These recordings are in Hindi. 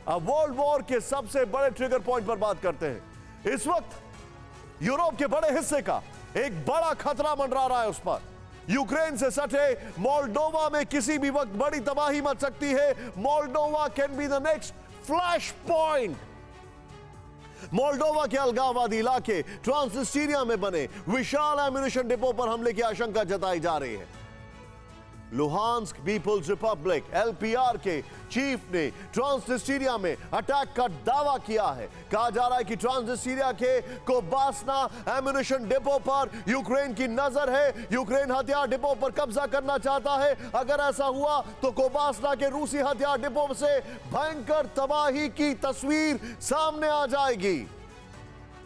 अब वर्ल्ड वॉर के सबसे बड़े ट्रिगर पॉइंट पर बात करते हैं। इस वक्त यूरोप के बड़े हिस्से का एक बड़ा खतरा मंडरा रहा है उस पर। यूक्रेन से सटे मोल्डोवा में किसी भी वक्त बड़ी तबाही मच सकती है। Moldova can be the next flash point. Moldova के अलगाववादी इलाके ट्रांसनिस्ट्रिया में बने विशाल एम्यूनिशन डिपो पर हमले की आशंका जताई जा रही है। लुहांस्क पीपुल्स रिपब्लिक एलपीआर के चीफ ने ट्रांसनिस्ट्रिया में अटैक का दावा किया है। कहा जा रहा है कि ट्रांसनिस्ट्रिया के कोबास्ना एम्यूनिशन डिपो पर यूक्रेन की नजर है। यूक्रेन हथियार डिपो पर कब्जा करना चाहता है। अगर ऐसा हुआ तो कोबास्ना के रूसी हथियार डिपो से भयंकर तबाही की तस्वीर सामने आ जाएगी।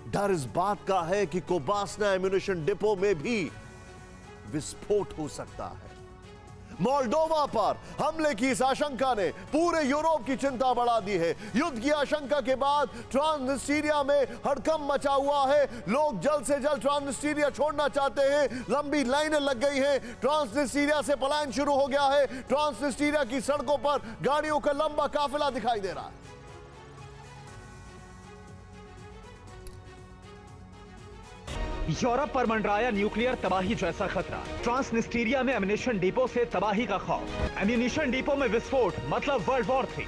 डर इस बात का है कि कोबास्ना एम्यूनिशन डिपो में भी विस्फोट हो सकता है। मोल्डोवा पर हमले की इस आशंका ने पूरे यूरोप की चिंता बढ़ा दी है। युद्ध की आशंका के बाद ट्रांसनिस्ट्रिया में हड़कंप मचा हुआ है। लोग जल्द से जल्द ट्रांसनिस्ट्रिया छोड़ना चाहते हैं। लंबी लाइनें लग गई हैं। ट्रांसनिस्ट्रिया से पलायन शुरू हो गया है। ट्रांसनिस्ट्रिया की सड़कों पर गाड़ियों का लंबा काफिला दिखाई दे रहा है। यूरोप पर मंडराया न्यूक्लियर तबाही जैसा खतरा। ट्रांसनिस्ट्रिया में एम्यूनिशन डिपो से तबाही का खौफ। एम्यूनिशन डिपो में विस्फोट मतलब वर्ल्ड वॉर 3।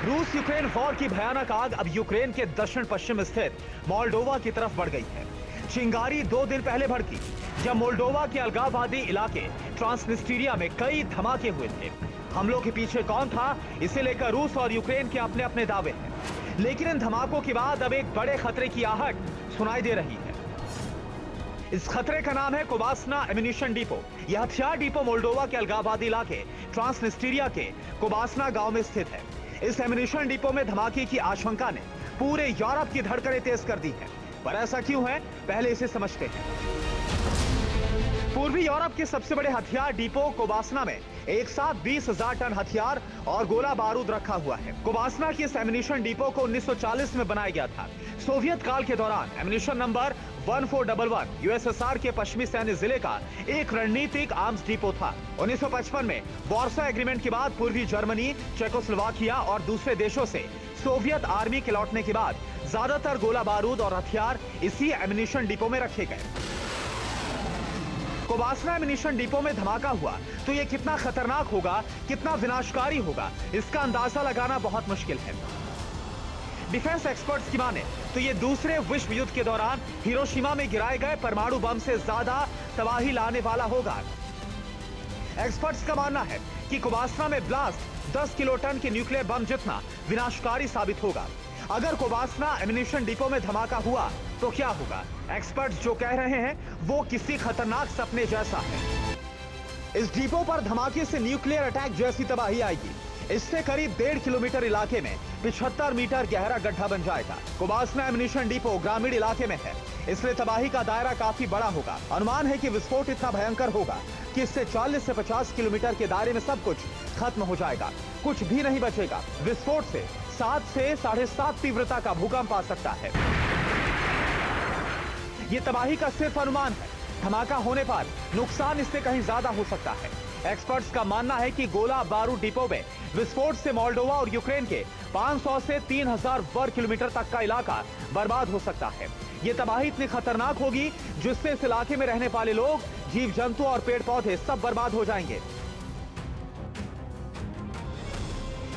रूस यूक्रेन वॉर की भयानक आग अब यूक्रेन के दक्षिण पश्चिम स्थित मोल्डोवा की तरफ बढ़ गई है। चिंगारी 2 दिन पहले भड़की जब मोल्डोवा के अलगाववादी इलाके ट्रांसनिस्ट्रिया में कई धमाके हुए थे। हमलों के पीछे कौन था, इसे लेकर रूस और यूक्रेन के अपने अपने दावे हैं। लेकिन इन धमाकों के बाद अब एक बड़े खतरे की आहट सुनाई दे रही है। इस खतरे का नाम है कोबास्ना एम्यूनिशन डिपो। यह हथियार डिपो मोल्डोवा के अलगाववादी इलाके ट्रांसनिस्ट्रिया के कोबास्ना गांव में स्थित है। इस एम्यूनिशन डिपो में धमाके की आशंका ने पूरे यूरोप की धड़कनें तेज कर दी है। पर ऐसा क्यों है, पहले इसे समझते हैं। पूर्वी यूरोप के सबसे बड़े हथियार डिपो कोबास्ना में एक साथ 20,000 टन हथियार और गोला बारूद रखा हुआ है। कोबास्ना की इस एम्यूनिशन डिपो को 1940 में बनाया गया था। सोवियत काल के दौरान एम्यूनिशन नंबर 1411 यूएसएसआर के पश्चिमी सैन्य जिले का एक रणनीतिक आर्म्स डिपो था। 1955 में वार्सा एग्रीमेंट के बाद पूर्वी जर्मनी, चेकोस्लोवाकिया और दूसरे देशों से सोवियत आर्मी के लौटने के बाद ज्यादातर गोला बारूद और हथियार इसी एम्यूनिशन डिपो में रखे गए। कोबास्ना एम्यूनिशन डिपो में धमाका हुआ तो यह कितना खतरनाक होगा, कितना विनाशकारी होगा, इसका अंदाजा लगाना बहुत मुश्किल है। डिफेंस एक्सपर्ट्स की माने तो यह दूसरे विश्व युद्ध के दौरान हिरोशिमा में गिराए गए परमाणु बम से ज्यादा तबाही लाने वाला होगा। एक्सपर्ट्स का मानना है कि कोबास्ना में ब्लास्ट 10 किलोटन के न्यूक्लियर बम जितना विनाशकारी साबित होगा। अगर कोबास्ना एम्यूनिशन डिपो में धमाका हुआ तो क्या होगा? एक्सपर्ट्स जो कह रहे हैं वो किसी खतरनाक सपने जैसा है। इस डिपो पर धमाके से न्यूक्लियर अटैक जैसी तबाही आएगी। इससे करीब 1.5 किलोमीटर इलाके में 75 मीटर गहरा गड्ढा बन जाएगा। कोबास्ना एम्यूनिशन डिपो ग्रामीण इलाके में है, इसलिए तबाही का दायरा काफी बड़ा होगा। अनुमान है कि विस्फोट इतना भयंकर होगा कि इससे 40 से 50 किलोमीटर के दायरे में सब कुछ खत्म हो जाएगा, कुछ भी नहीं बचेगा। विस्फोट से 7 से 7.5 तीव्रता का भूकंप आ सकता है। यह तबाही का सिर्फ अनुमान है। धमाका होने पर नुकसान इससे कहीं ज्यादा हो सकता है। एक्सपर्ट्स का मानना है कि गोला बारूद डिपो में विस्फोट से मोल्डोवा और यूक्रेन के 500 से 3000 वर्ग किलोमीटर तक का इलाका बर्बाद हो सकता है। यह तबाही इतनी खतरनाक होगी जिससे इस इलाके में रहने वाले लोग, जीव जंतु और पेड़ पौधे सब बर्बाद हो जाएंगे।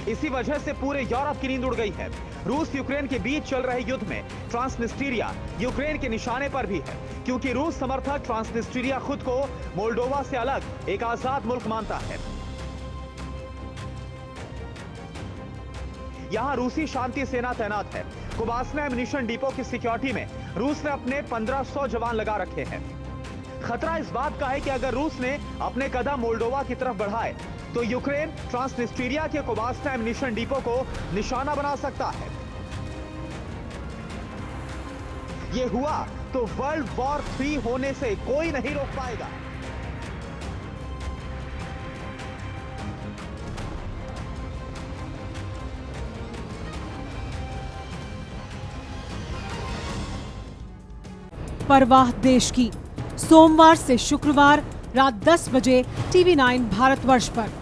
इसी वजह से पूरे यूरोप की नींद उड़ गई है। रूस यूक्रेन के बीच चल रहे युद्ध में ट्रांसनिस्ट्रिया यूक्रेन के निशाने पर भी है, क्योंकि रूस समर्थक ट्रांसनिस्ट्रिया खुद को मोल्डोवा से अलग एक आजाद मुल्क मानता है। यहां रूसी शांति सेना तैनात है। कोबास्ना एम्यूनिशन डिपो की सिक्योरिटी में रूस ने अपने 1500 जवान लगा रखे हैं। खतरा इस बात का है कि अगर रूस ने अपने कदम मोल्डोवा की तरफ बढ़ाए तो यूक्रेन ट्रांसनिस्ट्रिया के कोबास्ना एम्यूनिशन डिपो को निशाना बना सकता है। यह हुआ तो वर्ल्ड वॉर 3 होने से कोई नहीं रोक पाएगा। परवाह देश की, सोमवार से शुक्रवार रात 10 बजे TV9 भारतवर्ष पर।